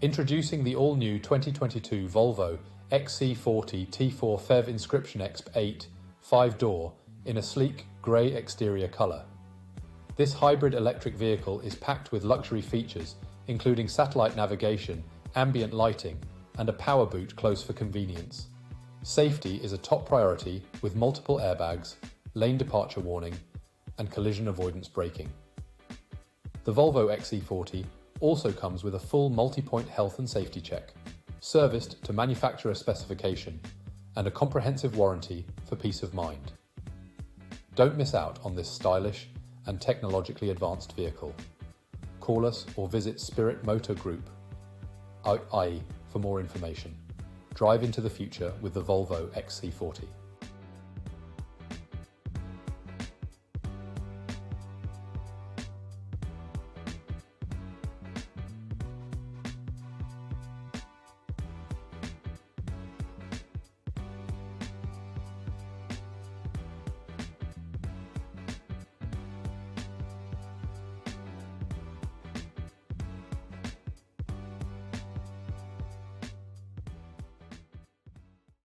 Introducing the all-new 2022 Volvo XC40 T4 Phev Inscriptionexp 8 5-door in a sleek grey exterior colour. This hybrid electric vehicle is packed with luxury features including satellite navigation, ambient lighting and a power boot close for convenience. Safety is a top priority with multiple airbags, lane departure warning and collision avoidance braking. The Volvo XC40 also comes with a full multi-point health and safety check, serviced to manufacturer specification, and a comprehensive warranty for peace of mind. Don't miss out on this stylish and technologically advanced vehicle. Call us or visit spiritmotorgroup.ie for more information. Drive into the future with the Volvo XC40.